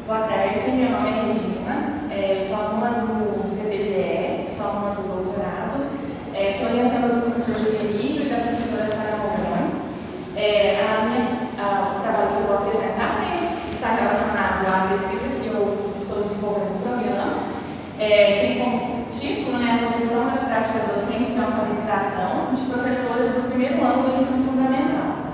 Boa tarde, meu nome é Regina, eu sou aluna do PPGE, sou aluna do doutorado, sou orientanda do professor Juvenil e da professora Sara Mourão. O trabalho que eu vou apresentar está relacionado à pesquisa que eu estou desenvolvendo no programa. Tem como título a construção das práticas docentes na alfabetização de professores do primeiro ano do ensino fundamental.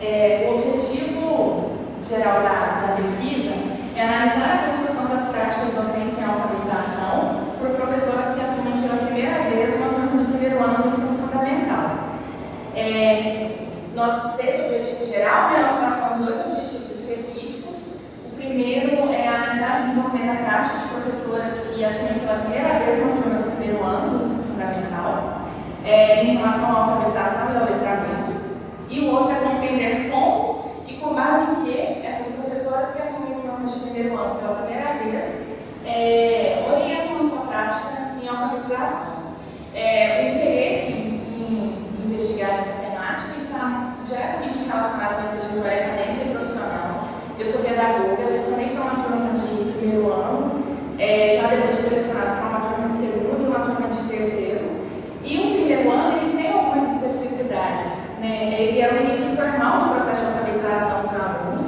O objetivo geral da pesquisa é analisar a construção das práticas docentes em alfabetização por professoras que assumem pela primeira vez uma turma do primeiro ano do ensino fundamental. Desse objetivo geral, nós traçamos dois objetivos específicos. O primeiro é analisar o desenvolvimento da prática de professoras que assumem pela primeira vez uma turma do primeiro ano do ensino fundamental, em relação à alfabetização e ao letramento. E o outro é compreender como e com base em que essas professoras que assumem turmas de primeiro ano pela primeira vez orientam a sua prática em alfabetização. O interesse em investigar essa temática está diretamente relacionado com a trajetória acadêmica e profissional. Eu sou pedagoga, eu lecionei para uma turma de primeiro ano, já depois de ter lecionado para uma turma de segundo e uma turma de terceiro. E o primeiro ano ele tem algumas especificidades. Ele é o início formal do processo de alfabetização dos alunos.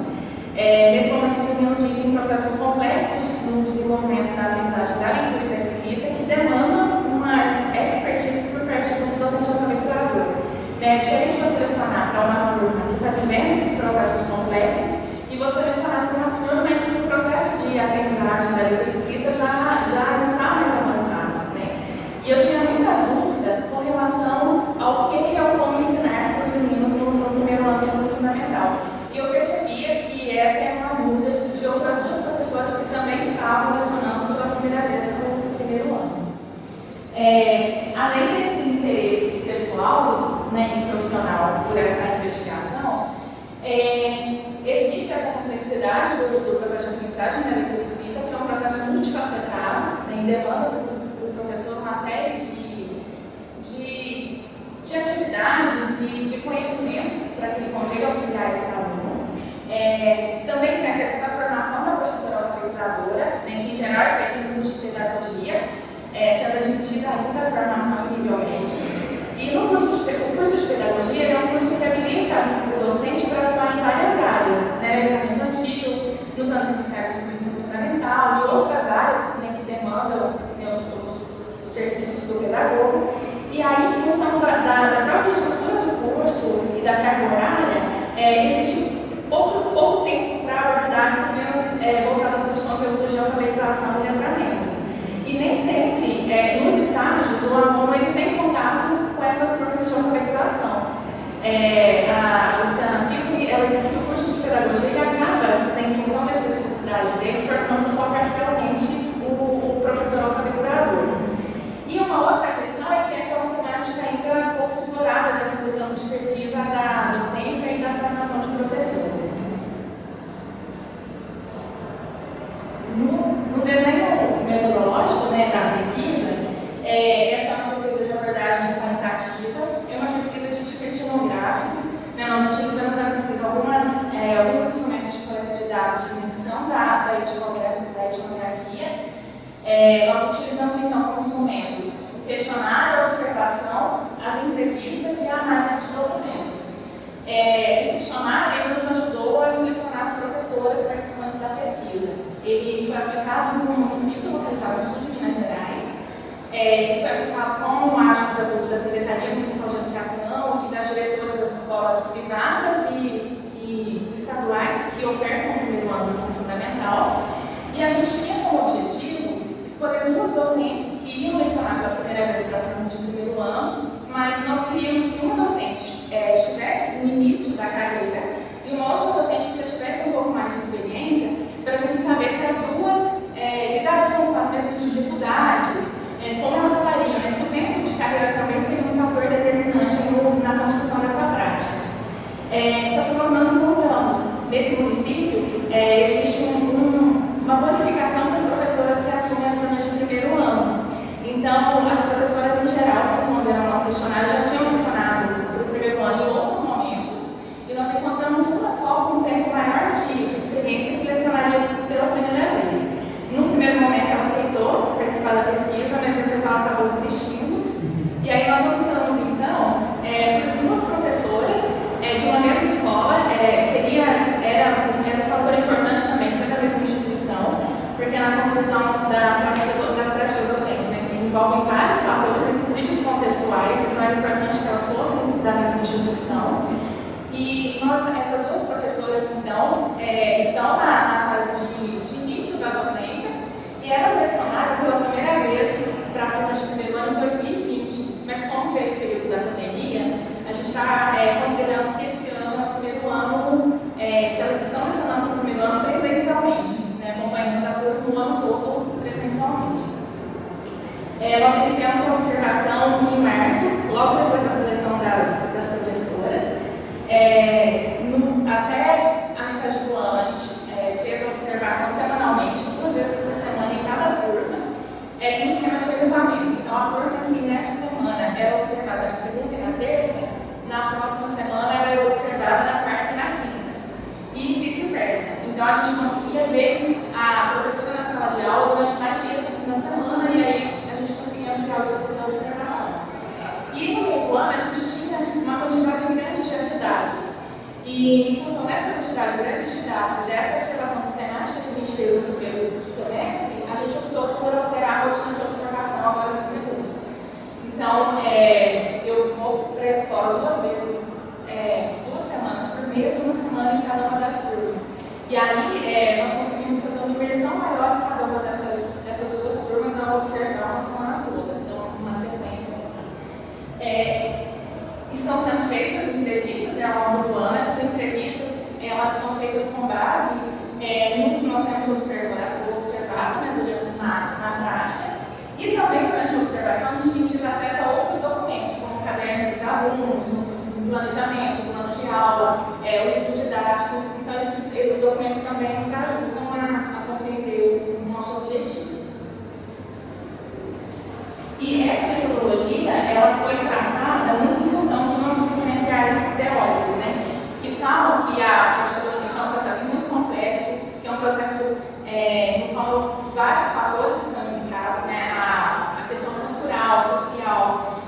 Nesse momento, os meninos vivem processos complexos no desenvolvimento da aprendizagem da leitura e da escrita que demandam uma expertise por parte do docente alfabetizador. É diferente você lecionar para uma turma que está vivendo esses processos complexos e você lecionar para uma turma em que o processo de aprendizagem da leitura e escrita já está mais avançado. E eu tinha muitas dúvidas com relação ao que é o como ensinar para os meninos no primeiro ano do ensino fundamental. E eu percebia que essa é uma dúvida de outras duas professoras que também estavam lecionando pela primeira vez para o primeiro ano. Além desse interesse pessoal e profissional por essa investigação, existe essa complexidade do processo de aprendizagem da leitura e escrita, que é um processo multifacetado, em demanda do professor uma série de atividades e de conhecimento para que ele consiga auxiliar esse aluno. Também tem a questão da formação da professora alfabetizadora, que em geral é feita no curso de pedagogia, sendo admitida ainda a formação em nível médio. E o curso de pedagogia é um curso que habilita o docente para atuar em várias áreas, na educação infantil, nos anos iniciais do ensino fundamental e outras áreas que demandam os serviços do pedagogo. E aí, em função da própria estrutura do curso e da carga horária, existe pouco tempo para abordar disciplinas voltadas para os conteúdos de alfabetização e letramento. E nem sempre, nos estágios, o aluno ele tem contato com essas turmas de alfabetização. A Luciana Pico, ela disse que o curso de pedagogia ele acaba, em função da especificidade dele, formando só parcialmente o professor alfabetizador. E uma outra questão é que essa é uma temática ainda pouco explorada dentro do campo de pesquisa da docência e da formação de professores. No desenho metodológico da pesquisa, essa é uma pesquisa de abordagem quantitativa, é uma pesquisa de tipo etnográfico. Nós utilizamos na pesquisa alguns instrumentos de coleta de dados de medição da etnografia. Nós utilizamos então como instrumentos o questionário, a observação, as entrevistas e a análise de documentos. O questionário ele nos ajudou a selecionar as professoras participantes da pesquisa. Ele foi aplicado no município localizado no sul de Minas Gerais. Ele foi aplicado com a ajuda da Secretaria Municipal de Educação e das diretoras das escolas privadas e estaduais que ofertam o primeiro ano do ensino fundamental. E a gente tinha como objetivo escolher duas docentes que iam lecionar pela primeira vez para a turma de primeiro ano, mas nós queríamos que uma docente estivesse no início da carreira e uma outra docente que já tivesse um pouco mais de experiência, para a gente saber se as duas lidariam com as mesmas dificuldades, como elas fariam, se o tempo de carreira também seria um fator determinante na construção dessa prática. Só que nós não encontramos nesse município E essas duas professoras, então, estão na fase de início da docência e elas lecionaram pela primeira vez para a turma de primeiro ano em 2020. Mas como veio o período da pandemia, a gente está considerando que esse ano é o primeiro ano que elas estão lecionando no primeiro ano presencialmente, né, acompanhando a turma o ano todo presencialmente. Nós iniciamos a observação em março, logo depois da seleção das professoras. Até a metade do ano, a gente fez a observação semanalmente, 2 vezes por semana em cada turma, em esquema de revezamento. Então, a turma que nessa semana era observada na segunda e na terça, na próxima semana ela era observada na quarta e na quinta, e vice-versa. Então, a gente conseguia ver a professora na sala de aula durante mais dias na semana, e aí a gente conseguia ampliar o escopo da observação. E no meio do ano, a gente tinha uma quantidade grande de dados. E em função dessa quantidade grande de dados e dessa observação sistemática que a gente fez no primeiro semestre, a gente optou por alterar a rotina de observação agora no segundo. Então, eu vou para a escola 2 vezes, 2 semanas por mês, 1 semana em cada uma das turmas. E aí, nós conseguimos fazer uma imersão maior em cada uma dessas 2 turmas ao observar uma semana toda, então, uma sequência. Estão sendo feitas entrevistas ao longo do ano. Essas entrevistas elas são feitas com base no que nós temos observado né, na prática. E também, durante a observação, a gente tem tido acesso a outros documentos, como o caderno dos alunos, o planejamento, o plano de aula, o livro didático. Então, esses documentos também nos ajudam a compreender o nosso objetivo. E essa metodologia ela foi traçada muito em função dos nossos referenciais teóricos, né, que falam que a prática docente é um processo muito complexo, que é um processo no qual vários fatores estão implicados, né, a questão cultural, social,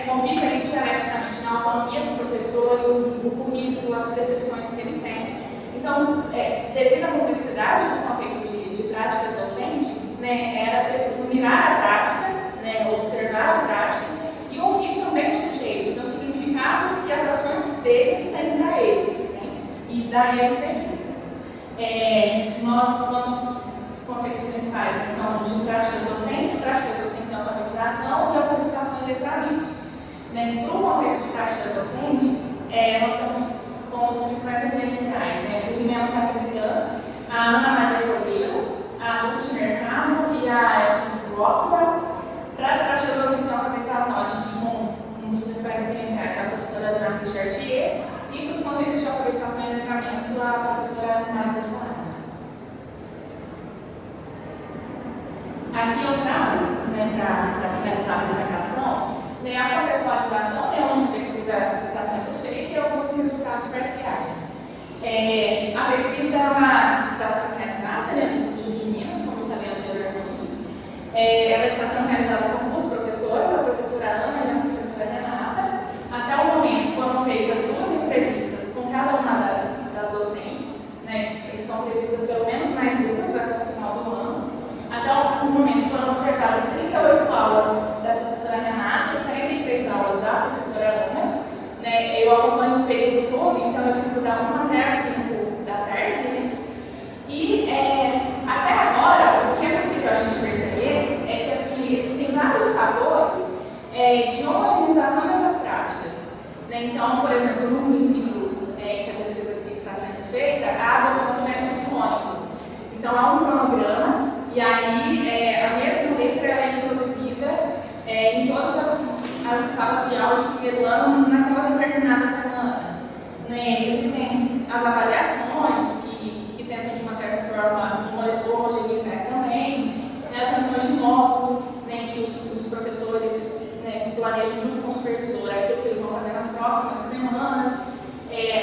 convive ali dialeticamente na autonomia do professor, o currículo, as percepções que ele tem. Então, devido à complexidade do conceito de práticas docentes, né, era preciso mirar a prática, né, observar a prática e ouvir também os sujeitos, os significados que as ações deles têm para eles, né, e daí a entrevista. Nossos conceitos principais, né, são de práticas docentes em alfabetização e alfabetização em letramento. Né. Para o conceito de práticas docentes, nós estamos com os principais referenciais, né, o Rimeno Sacristã, a Ana Maria Salgueiro, a Ruth Mercado e a Elsie Rockwell. Para as práticas docentes em alfabetização, a gente tem um dos principais referenciais a professora Marta Chartier e para os conceitos de alfabetização e letramento, a professora Maria Soares. Aqui eu trago, né, para finalizar a apresentação, né, a contextualização, né, onde a pesquisa está sendo feita e alguns resultados parciais. A pesquisa está sendo realizada, né, no curso de Minas, como eu falei anteriormente. Ela está sendo realizada com 2 professoras, a professora Ana e a professora Renata. Até o momento foram feitas 2 entrevistas com cada uma das docentes, né, estão previstas pelo menos mais 2 até o final do ano. Até o momento foram observadas 38 aulas da professora Renata e 43 aulas da professora Ana. Né, eu acompanho o período todo, então eu fico da 1 até as 5 da tarde. Né, e até agora, o que é possível a gente perceber é que assim, existem vários fatores de homogeneização dessas práticas. Né, então, por exemplo, no município que a pesquisa está sendo feita, a adoção do método fônico. Então, há um cronograma e aí a mesma letra é introduzida em todas as salas de aula de primeiro ano naquela determinada semana. Né? Existem as avaliações que tentam de uma certa forma homogeneizar também, né? As reuniões de módulos, né, que os professores, né, planejam junto com o supervisor aquilo que eles vão fazer nas próximas semanas.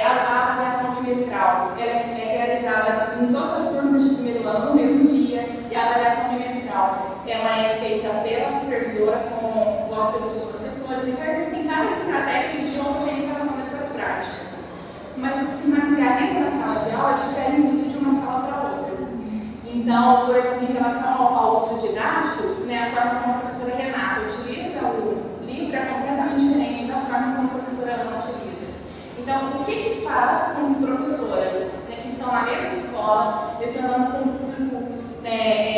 A avaliação bimestral ela é realizada em todas as turmas de primeiro ano no mesmo dia, e a avaliação bimestral ela é feita pela supervisora com o auxílio dos professores. Então, existem várias estratégias de homogeneização dessas práticas, mas o que se materializa na sala de aula difere muito de uma sala para outra. Então, por exemplo, em relação ao uso didático, né, a forma como a professora Renata utiliza o livro é completamente diferente da forma como a professora professora Ana utiliza. Então, o que faz com que professoras, né, que estão na mesma escola, lecionando com um público, né,